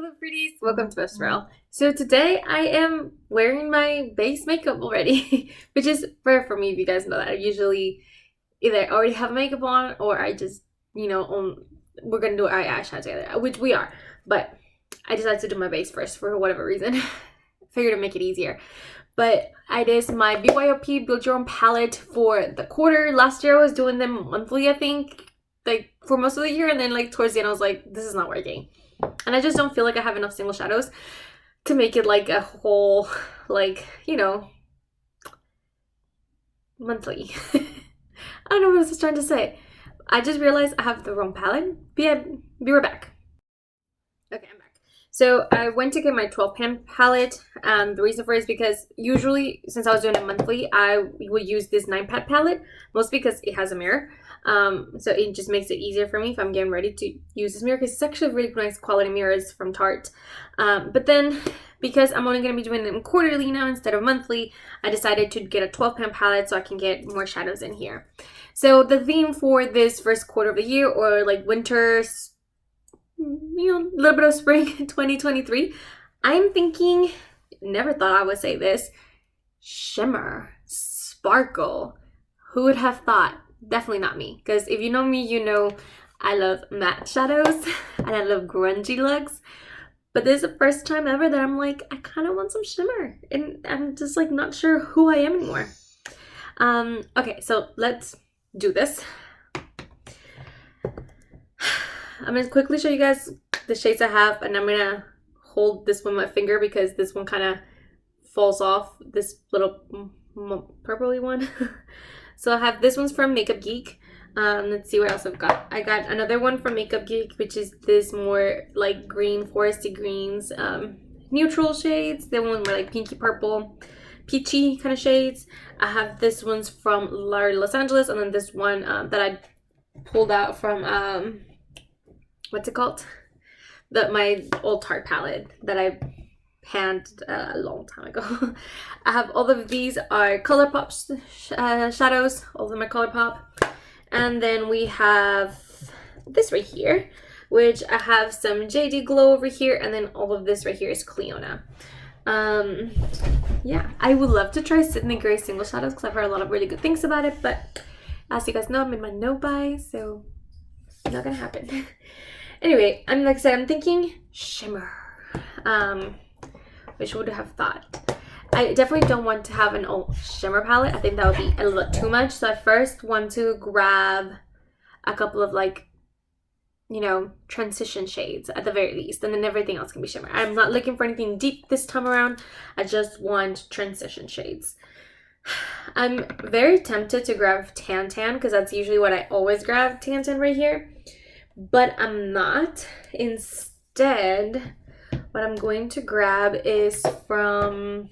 Hello pretties, welcome to Best Rel. So today I am wearing my base makeup already, which is rare for me if you guys know that. I usually either already have makeup on or I just, we're gonna do our eyeshadow together, which we are. But I decided to do my base first for whatever reason. Figured to make it easier. But it is my BYOP Build Your Own palette for the quarter. Last year I was doing them monthly, I think, like for most of the year, and then like towards the end I was like, this is not working. And I just don't feel like I have enough single shadows to make it like a whole, like, monthly. I don't know what I was trying to say. I just realized I have the wrong palette. Be right back. Okay, I'm back. So I went to get my 12 pan palette. The reason for it is because usually, since I was doing it monthly, I would use this 9 pan palette, mostly because it has a mirror. So it just makes it easier for me if I'm getting ready to use this mirror, because it's actually really nice quality mirrors from Tarte. But then because I'm only going to be doing them quarterly now instead of monthly, I decided to get a 12 pan palette so I can get more shadows in here. So the theme for this first quarter of the year, or like winter, a little bit of spring 2023, I'm thinking, never thought I would say this, shimmer, sparkle. Who would have thought? Definitely not me, because if you know me, you know I love matte shadows and I love grungy looks. But this is the first time ever that I'm like, I kind of want some shimmer, and I'm just like not sure who I am anymore. Okay, so let's do this. I'm gonna quickly show you guys the shades I have, and I'm gonna hold this one with my finger because this one kind of falls off, this little purpley one. So I have this one's from Makeup Geek. Let's see what else I've got. I got another one from Makeup Geek, which is this more like green, foresty greens, neutral shades. The one more like pinky purple, peachy kind of shades. I have this one's from Los Angeles, and then this one that I pulled out from what's it called? My old Tarte palette that I panned a long time ago. I have all of these are ColourPop shadows, all of them are ColourPop. And then we have this right here, which I have some JD Glow over here, and then all of this right here is Cleona. Yeah, I would love to try Sydney Gray single shadows because I've heard a lot of really good things about it, but as you guys know, I'm in my no buy, so not gonna happen. Anyway, like I said, I'm thinking shimmer. Which would have thought. I definitely don't want to have an old shimmer palette. I think that would be a little too much. So I first want to grab a couple of transition shades at the very least, and then everything else can be shimmer. I'm not looking for anything deep this time around. I just want transition shades. I'm very tempted to grab Tan because that's usually what I always grab, Tan right here, but I'm not. Instead, what I'm going to grab is from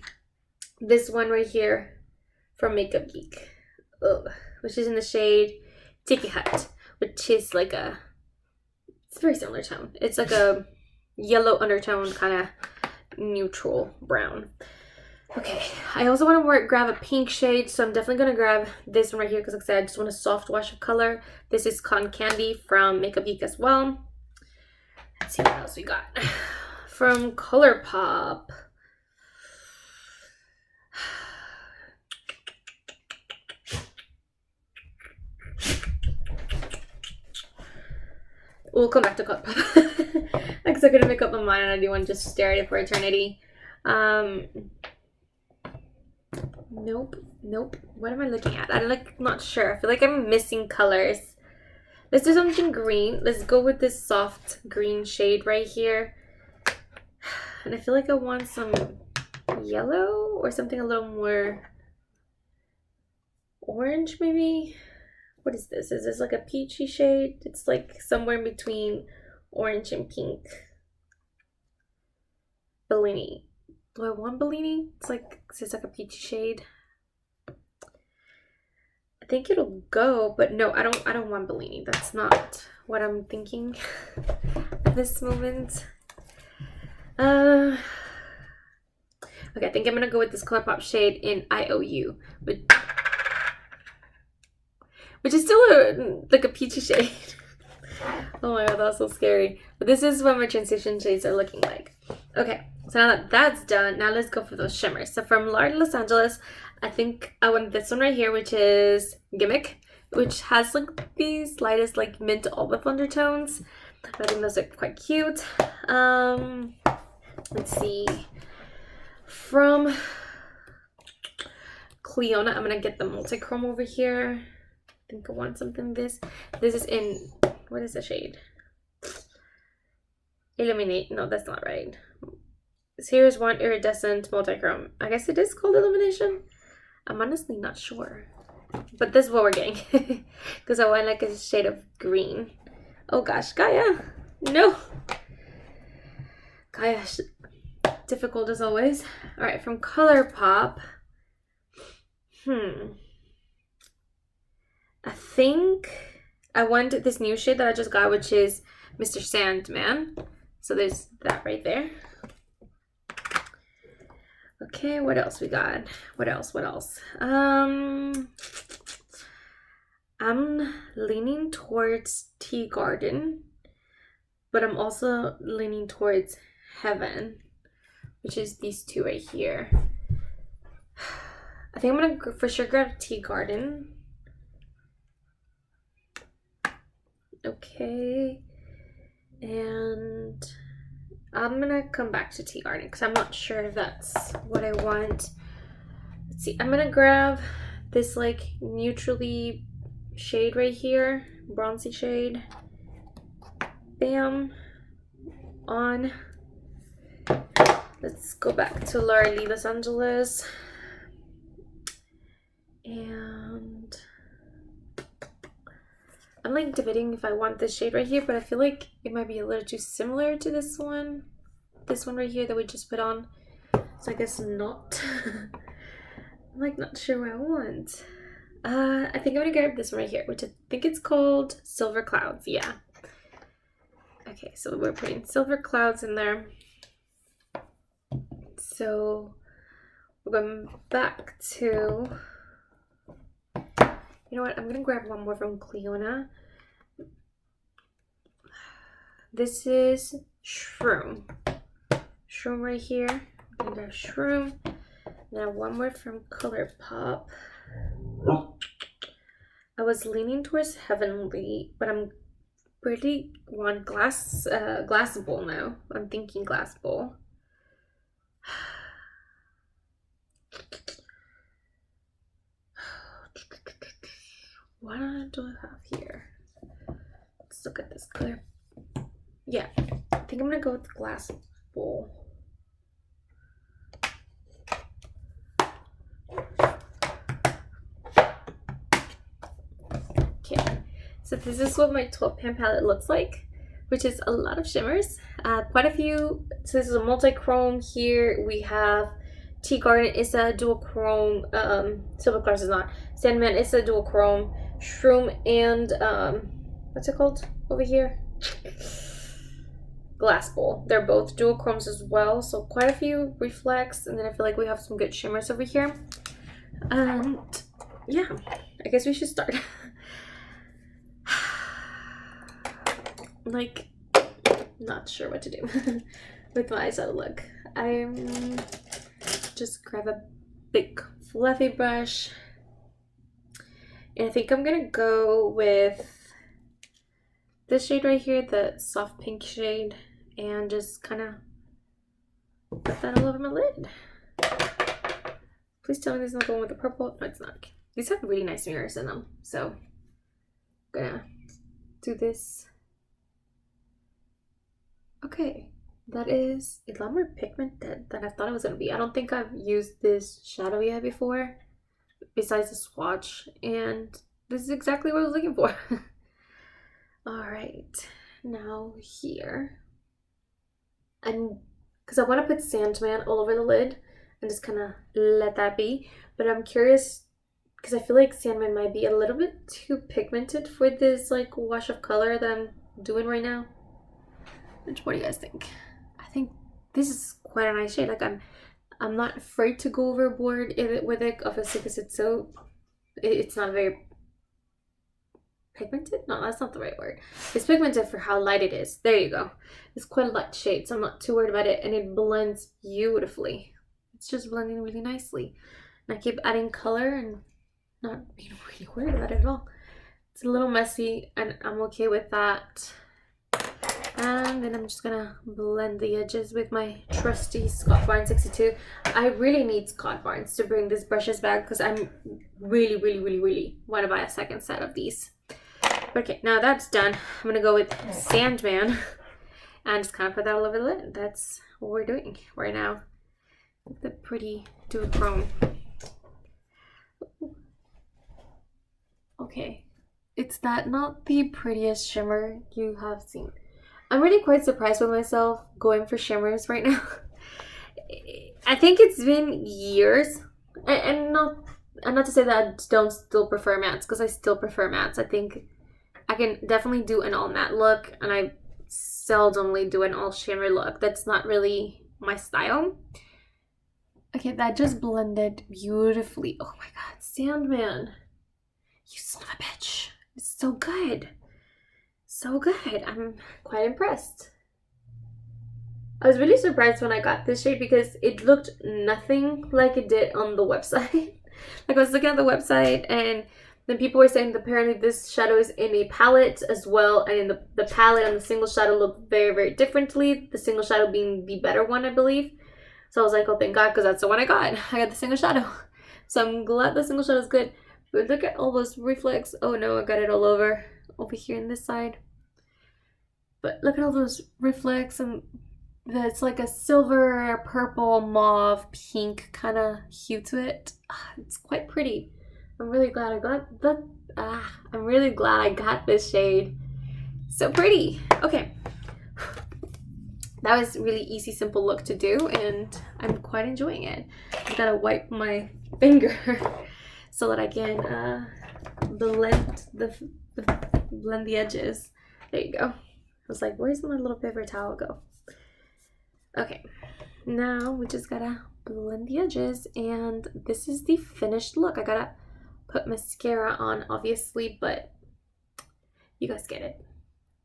this one right here from Makeup Geek, which is in the shade Tiki Hut, which is like it's a very similar tone. It's like a yellow undertone, kind of neutral brown. Okay, I also want to grab a pink shade, so I'm definitely going to grab this one right here because like I said, I just want a soft wash of color. This is Cotton Candy from Makeup Geek as well. Let's see what else we got. From ColourPop, we'll come back to ColourPop because I couldn't make up my mind and I do want to just stare at it for eternity. Nope. What am I looking at? I'm not sure. I feel like I'm missing colors. Let's do something green. Let's go with this soft green shade right here. And I feel like I want some yellow or something a little more orange, maybe. What is this? Is this like a peachy shade? It's like somewhere in between orange and pink. Bellini. Do I want Bellini? It's like a peachy shade. I think it'll go, but no, I don't want Bellini. That's not what I'm thinking at this moment. Okay, I think I'm gonna go with this ColourPop shade in IOU, which is still like a peachy shade. Oh my god, that's so scary. But this is what my transition shades are looking like. Okay, so now that that's done, now let's go for those shimmers. So from L'Art Los Angeles, I think I went this one right here, which is Gimmick, which has like these lightest like mint olive undertones. I think those are quite cute. Let's see. From Cleona, I'm gonna get the multi-chrome over here. I think I want something this. This is in, what is the shade? Illuminate. No, that's not right. Here's one iridescent multi-chrome. I guess it is called Illumination. I'm honestly not sure. But this is what we're getting. Because I want like a shade of green. Oh gosh, Gaia. No. Gaia, difficult as always. Alright, from ColourPop. I think I want this new shade that I just got, which is Mr. Sandman. So there's that right there. Okay, what else we got? What else? I'm leaning towards Tea Garden, but I'm also leaning towards Heaven, which is these two right here. I think I'm gonna for sure grab Tea Garden. Okay, and I'm gonna come back to Tea Garden because I'm not sure if that's what I want. Let's see, I'm gonna grab this like neutrally shade right here, bronzy shade. Bam, on. Let's go back to L'Art Los Angeles. And I'm like debating if I want this shade right here, but I feel like it might be a little too similar to this one right here that we just put on. So I guess not. I'm like not sure what I want. I think I'm gonna grab this one right here, which I think it's called Silver Clouds. Yeah. Okay, so we're putting Silver Clouds in there. So we're going back to, you know what, I'm gonna grab one more from Cleona. This is Shroom. Shroom right here. I'm gonna grab Shroom. Now one more from ColourPop. I was leaning towards Heavenly, but I'm really want glass bowl now. I'm thinking glass bowl. What do I have here? Let's look at this color. Yeah, I think I'm gonna go with glass bowl. Okay, so this is what my 12 pan palette looks like, which is a lot of shimmers, quite a few. So this is a multi-chrome. Here we have Tea Garden is a dual chrome, Silver Clouds is not, Sandman is a dual chrome, Shroom and what's it called over here? Glass Bowl. They're both dual chromes as well, so quite a few reflects, and then I feel like we have some good shimmers over here. And yeah, I guess we should start. Like, not sure what to do with my eyes out of look. I'm just grab a big fluffy brush, and I think I'm gonna go with this shade right here, the soft pink shade, and just kind of put that all over my lid. Please tell me this is not going with the purple. No, it's not. These have really nice mirrors in them, so I'm gonna do this. Okay, that is a lot more pigmented than I thought it was gonna be. I don't think I've used this shadow yet before, besides the swatch, and this is exactly what I was looking for. All right, now here, and because I want to put Sandman all over the lid and just kind of let that be, but I'm curious because I feel like Sandman might be a little bit too pigmented for this like wash of color that I'm doing right now. What do you guys think? I think this is quite a nice shade. Like I'm not afraid to go overboard with it, obviously, because it's not very pigmented? No, that's not the right word. It's pigmented for how light it is. There you go. It's quite a light shade, so I'm not too worried about it, and it blends beautifully. It's just blending really nicely. And I keep adding color and not being really worried about it at all. It's a little messy, and I'm okay with that. And then I'm just gonna blend the edges with my trusty Scott Barnes 62. I really need Scott Barnes to bring these brushes back because I'm really want to buy a second set of these. Okay, now that's done. I'm gonna go with Sandman and just kind of put that all over the lid. That's what we're doing right now. The pretty duochrome. Okay, it's not the prettiest shimmer you have seen. I'm really quite surprised with myself going for shimmers right now. I think it's been years, and not to say that I don't still prefer mattes, because I still prefer mattes. I think I can definitely do an all matte look, and I seldomly do an all shimmer look. That's not really my style. Okay, that just blended beautifully. Oh my god, Sandman. You son of a bitch. It's so good. So good. I'm quite impressed. I was really surprised when I got this shade because it looked nothing like it did on the website. Like I was looking at the website and then people were saying that apparently this shadow is in a palette as well, and in the palette and the single shadow look very differently. The single shadow being the better one, I believe. So I was like, oh thank god, because that's the one I got. I got the single shadow. So I'm glad the single shadow is good. But look at all those reflex. Oh no, I got it all over here in this side. But look at all those reflex, and it's like a silver, purple, mauve, pink kind of hue to it. It's quite pretty. I'm really glad I got that. I'm really glad I got this shade. So pretty. Okay. That was a really easy, simple look to do, and I'm quite enjoying it. I gotta wipe my finger so that I can blend the edges. There you go. I was like, where's my little paper towel go? Okay, now we just gotta blend the edges, and this is the finished look. I gotta put mascara on, obviously, but you guys get it.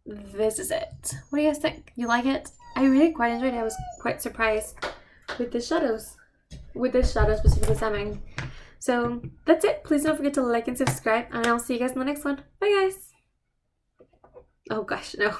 This is it. What do you guys think? You like it? I really quite enjoyed it. I was quite surprised with the shadows. With this shadow specifically Samang. So that's it. Please don't forget to like and subscribe, and I'll see you guys in the next one. Bye guys. Oh gosh, no.